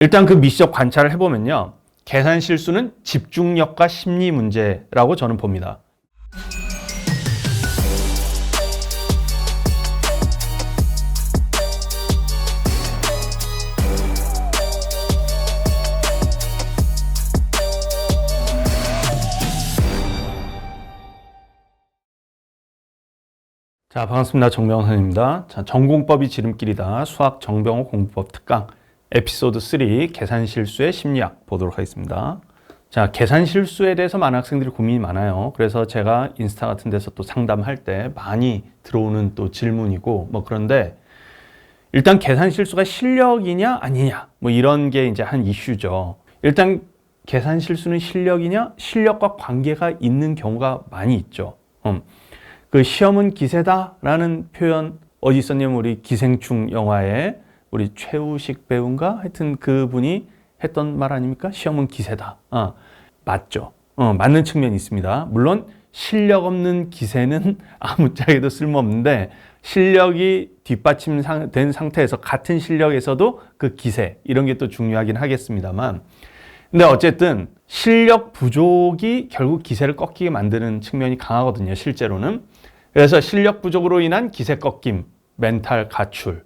일단 그 미시적 관찰을 해보면요. 계산 실수는 집중력과 심리 문제라고 저는 봅니다. 자, 반갑습니다. 정병호 선생님입니다. 자, 전공법이 지름길이다. 수학 정병호 공부법 특강 에피소드 3 계산 실수의 심리학 보도록 하겠습니다. 자, 계산 실수에 대해서 많은 학생들이 고민이 많아요. 그래서 제가 인스타 같은 데서 또 상담할 때 많이 들어오는 또 질문이고 그런데 일단 계산 실수가 실력이냐 아니냐 이런 게 이제 한 이슈죠. 일단 계산 실수는 실력이냐? 실력과 관계가 있는 경우가 많이 있죠. 그 시험은 기세다라는 표현 어디 있었냐면 우리 기생충 영화에 우리 최우식 배우인가 하여튼 그분이 했던 말 아닙니까? 시험은 기세다. 맞죠. 맞는 측면이 있습니다. 물론 실력 없는 기세는 아무짝에도 쓸모없는데 실력이 뒷받침된 상태에서 같은 실력에서도 그 기세 이런 게 또 중요하긴 하겠습니다만 근데 어쨌든 실력 부족이 결국 기세를 꺾이게 만드는 측면이 강하거든요. 실제로는. 그래서 실력 부족으로 인한 기세 꺾임, 멘탈 가출.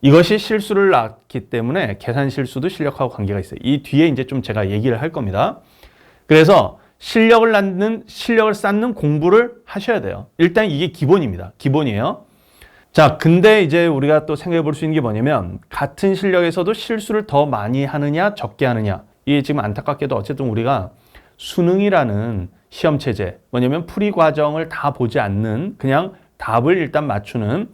이것이 실수를 낳기 때문에 계산 실수도 실력하고 관계가 있어요. 이 뒤에 이제 좀 제가 얘기를 할 겁니다. 그래서 실력을 쌓는 공부를 하셔야 돼요. 일단 이게 기본입니다. 기본이에요. 자, 근데 이제 우리가 또 생각해 볼 수 있는 게 뭐냐면 같은 실력에서도 실수를 더 많이 하느냐, 적게 하느냐. 이게 지금 안타깝게도 어쨌든 우리가 수능이라는 시험 체제, 뭐냐면 풀이 과정을 다 보지 않는 그냥 답을 일단 맞히는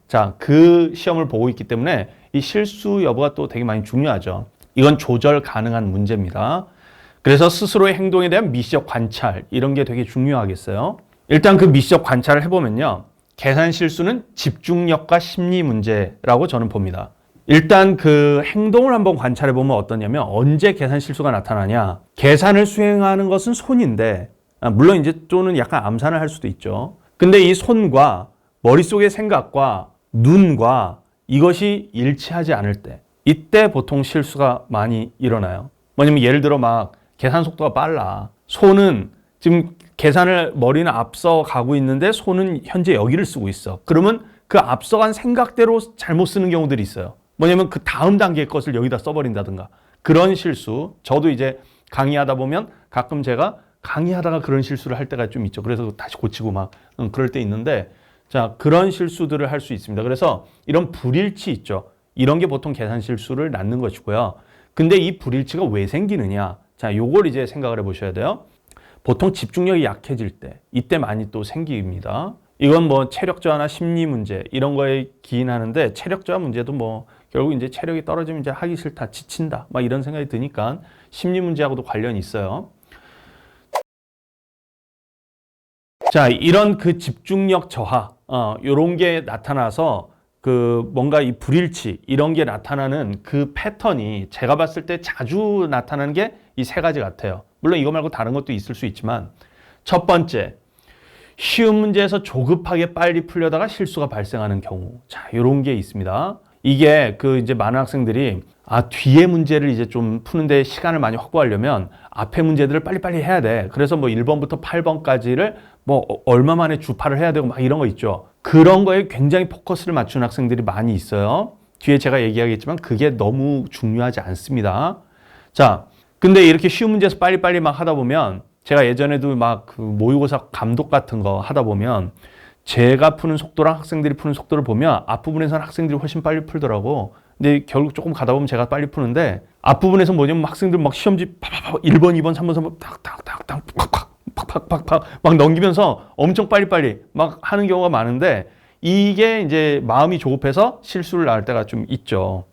자, 그 시험을 보고 있기 때문에 이 실수 여부가 또 되게 많이 중요하죠. 이건 조절 가능한 문제입니다. 그래서 스스로의 행동에 대한 미시적 관찰 이런 게 되게 중요하겠어요. 일단 그 미시적 관찰을 해보면요. 계산 실수는 집중력과 심리 문제라고 저는 봅니다. 일단 그 행동을 한번 관찰해 보면 어떠냐면 언제 계산 실수가 나타나냐. 계산을 수행하는 것은 손인데 물론 이제 또는 약간 암산을 할 수도 있죠. 근데 이 손과 머릿속의 생각과 눈과 이것이 일치하지 않을 때 이때 보통 실수가 많이 일어나요. 뭐냐면 예를 들어 막 계산 속도가 빨라. 손은 지금 계산을 머리는 앞서 가고 있는데 손은 현재 여기를 쓰고 있어. 그러면 그 앞서간 생각대로 잘못 쓰는 경우들이 있어요. 뭐냐면 그 다음 단계의 것을 여기다 써버린다든가 그런 실수. 저도 이제 강의하다 보면 가끔 제가 강의하다가 그런 실수를 할 때가 좀 있죠. 그래서 다시 고치고 막 그럴 때 있는데 자, 그런 실수들을 할 수 있습니다. 그래서 이런 불일치 있죠. 이런 게 보통 계산 실수를 낳는 것이고요. 근데 이 불일치가 왜 생기느냐? 자, 요걸 이제 생각을 해보셔야 돼요. 보통 집중력이 약해질 때 이때 많이 또 생깁니다. 이건 뭐 체력 저하나 심리 문제 이런 거에 기인하는데 체력 저하 문제도 결국 이제 체력이 떨어지면 이제 하기 싫다, 지친다 막 이런 생각이 드니까 심리 문제하고도 관련이 있어요. 자, 이런 그 집중력 저하 요런 게 나타나서 그 뭔가 이 불일치 이런 게 나타나는 그 패턴이 제가 봤을 때 자주 나타나는 게 이 세 가지 같아요. 물론 이거 말고 다른 것도 있을 수 있지만 첫 번째, 쉬운 문제에서 조급하게 빨리 풀려다가 실수가 발생하는 경우. 자, 요런 게 있습니다. 이게 그 이제 많은 학생들이 뒤에 문제를 이제 좀 푸는데 시간을 많이 확보하려면 앞에 문제들을 빨리빨리 해야 돼. 그래서 1번부터 8번까지를 얼마 만에 주파를 해야 되고 막 이런 거 있죠. 그런 거에 굉장히 포커스를 맞추는 학생들이 많이 있어요. 뒤에 제가 얘기하겠지만 그게 너무 중요하지 않습니다. 자, 근데 이렇게 쉬운 문제에서 빨리빨리 막 하다 보면 제가 예전에도 막 그 모의고사 감독 같은 거 하다 보면 제가 푸는 속도랑 학생들이 푸는 속도를 보면 앞부분에서는 학생들이 훨씬 빨리 풀더라고. 근데 결국 조금 가다 보면 제가 빨리 푸는데 앞부분에서 뭐냐면 학생들 막 시험지 1번, 2번, 3번, 4번 탁탁탁탁 팍팍팍팍 막 넘기면서 엄청 빨리빨리 막 하는 경우가 많은데 이게 이제 마음이 조급해서 실수를 낳을 때가 좀 있죠.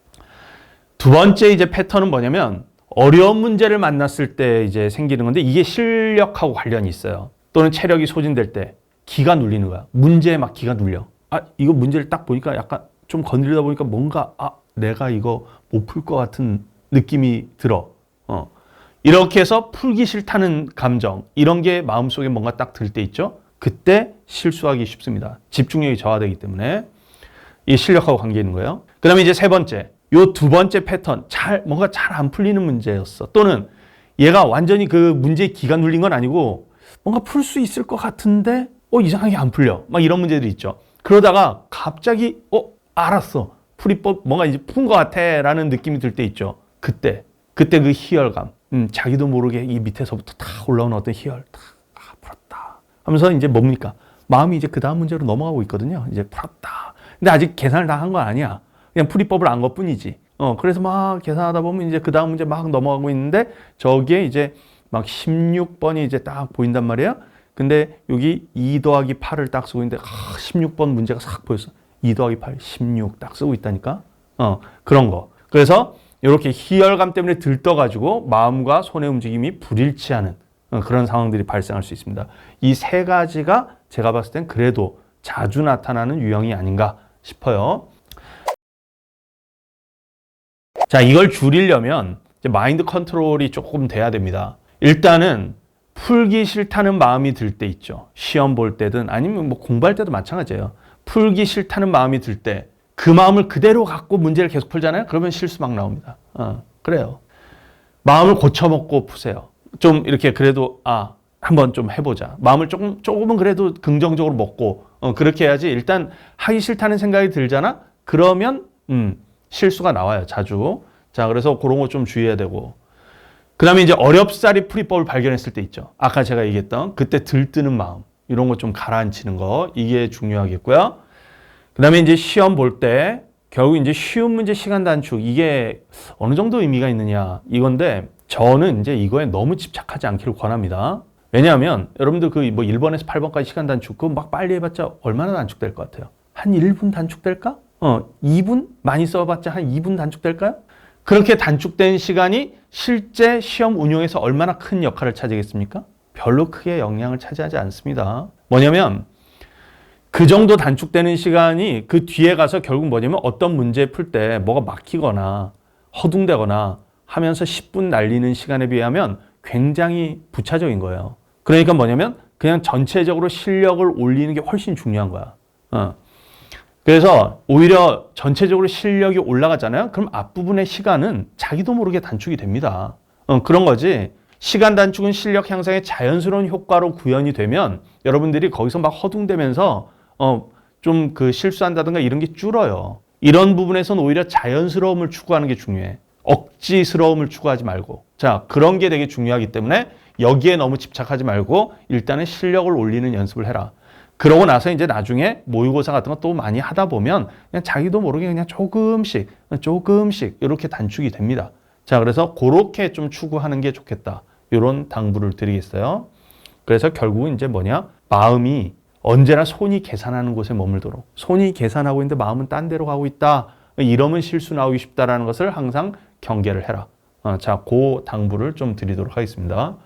두 번째 이제 패턴은 뭐냐면 어려운 문제를 만났을 때 이제 생기는 건데 이게 실력하고 관련이 있어요. 또는 체력이 소진될 때 기가 눌리는 거야. 문제에 막 기가 눌려. 이거 문제를 딱 보니까 약간 좀 건드리다 보니까 뭔가 내가 이거 못 풀 것 같은 느낌이 들어. 이렇게 해서 풀기 싫다는 감정 이런 게 마음속에 뭔가 딱 들 때 있죠. 그때 실수하기 쉽습니다. 집중력이 저하되기 때문에 이 실력하고 관계 있는 거예요. 그 다음에 이제 세 번째 요 두 번째 패턴, 뭔가 잘 안 풀리는 문제였어. 또는 얘가 완전히 그 문제의 기가 눌린 건 아니고 뭔가 풀 수 있을 것 같은데 이상하게 안 풀려. 막 이런 문제들이 있죠. 그러다가 갑자기 알았어. 풀이법 뭔가 이제 푼 것 같아 라는 느낌이 들 때 있죠. 그때 그 희열감. 자기도 모르게 이 밑에서부터 다 올라오는 어떤 희열. 풀었다 하면서 이제 뭡니까? 마음이 이제 그 다음 문제로 넘어가고 있거든요. 이제 풀었다. 근데 아직 계산을 다 한 건 아니야. 그냥 풀이법을 안 것 뿐이지. 그래서 막 계산하다 보면 이제 그 다음 문제 막 넘어가고 있는데 저기에 이제 막 16번이 이제 딱 보인단 말이에요. 근데 여기 2 더하기 8을 딱 쓰고 있는데 16번 문제가 싹 보였어. 2 더하기 8, 16 딱 쓰고 있다니까. 그런 거. 그래서 이렇게 희열감 때문에 들떠가지고 마음과 손의 움직임이 불일치하는 그런 상황들이 발생할 수 있습니다. 이 세 가지가 제가 봤을 땐 그래도 자주 나타나는 유형이 아닌가 싶어요. 자, 이걸 줄이려면 이제 마인드 컨트롤이 조금 돼야 됩니다. 일단은 풀기 싫다는 마음이 들 때 있죠. 시험 볼 때든 아니면 뭐 공부할 때도 마찬가지예요. 풀기 싫다는 마음이 들 때 그 마음을 그대로 갖고 문제를 계속 풀잖아요. 그러면 실수 막 나옵니다. 그래요. 마음을 고쳐먹고 푸세요. 좀 이렇게 그래도 한번 좀 해보자. 마음을 조금은 그래도 긍정적으로 먹고 그렇게 해야지. 일단 하기 싫다는 생각이 들잖아. 그러면 실수가 나와요. 자주. 자, 그래서 그런 거 좀 주의해야 되고. 그 다음에 이제 어렵사리 풀이법을 발견했을 때 있죠. 아까 제가 얘기했던 그때 들뜨는 마음. 이런 거 좀 가라앉히는 거. 이게 중요하겠고요. 그 다음에 이제 시험 볼 때 결국 이제 쉬운 문제 시간 단축. 이게 어느 정도 의미가 있느냐. 이건데 저는 이제 이거에 너무 집착하지 않기를 권합니다. 왜냐하면 여러분들 그 뭐 1번에서 8번까지 시간 단축 그거 막 빨리 해봤자 얼마나 단축될 것 같아요? 한 1분 단축될까? 2분? 많이 써봤자 한 2분 단축될까요? 그렇게 단축된 시간이 실제 시험 운용에서 얼마나 큰 역할을 차지하겠습니까? 별로 크게 영향을 차지하지 않습니다. 뭐냐면 그 정도 단축되는 시간이 그 뒤에 가서 결국 뭐냐면 어떤 문제 풀 때 뭐가 막히거나 허둥대거나 하면서 10분 날리는 시간에 비하면 굉장히 부차적인 거예요. 그러니까 뭐냐면 그냥 전체적으로 실력을 올리는 게 훨씬 중요한 거야. 그래서 오히려 전체적으로 실력이 올라가잖아요. 그럼 앞부분의 시간은 자기도 모르게 단축이 됩니다. 그런 거지. 시간 단축은 실력 향상에 자연스러운 효과로 구현이 되면 여러분들이 거기서 막 허둥대면서 좀 그 실수한다든가 이런 게 줄어요. 이런 부분에서는 오히려 자연스러움을 추구하는 게 중요해. 억지스러움을 추구하지 말고. 자, 그런 게 되게 중요하기 때문에 여기에 너무 집착하지 말고 일단은 실력을 올리는 연습을 해라. 그러고 나서 이제 나중에 모의고사 같은 거 또 많이 하다 보면 그냥 자기도 모르게 그냥 조금씩 이렇게 단축이 됩니다. 자, 그래서 그렇게 좀 추구하는 게 좋겠다. 이런 당부를 드리겠어요. 그래서 결국은 이제 뭐냐? 마음이 언제나 손이 계산하는 곳에 머물도록. 손이 계산하고 있는데 마음은 딴 데로 가고 있다. 이러면 실수 나오기 쉽다라는 것을 항상 경계를 해라. 자, 그 당부를 좀 드리도록 하겠습니다.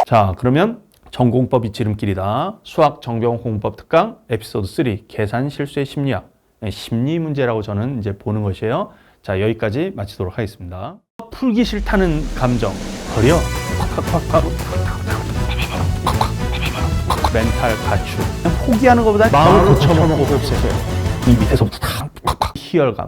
자, 그러면 전공법이 지름길이다. 수학 정병 공법 특강 에피소드 3 계산 실수의 심리학. 심리 문제라고 저는 이제 보는 것이에요. 자, 여기까지 마치도록 하겠습니다. 풀기 싫다는 감정 버려. 멘탈 가축. 그냥 포기하는 것보다 마음을 고쳐먹고 없애세요. 이 밑에서부터 다 희열감.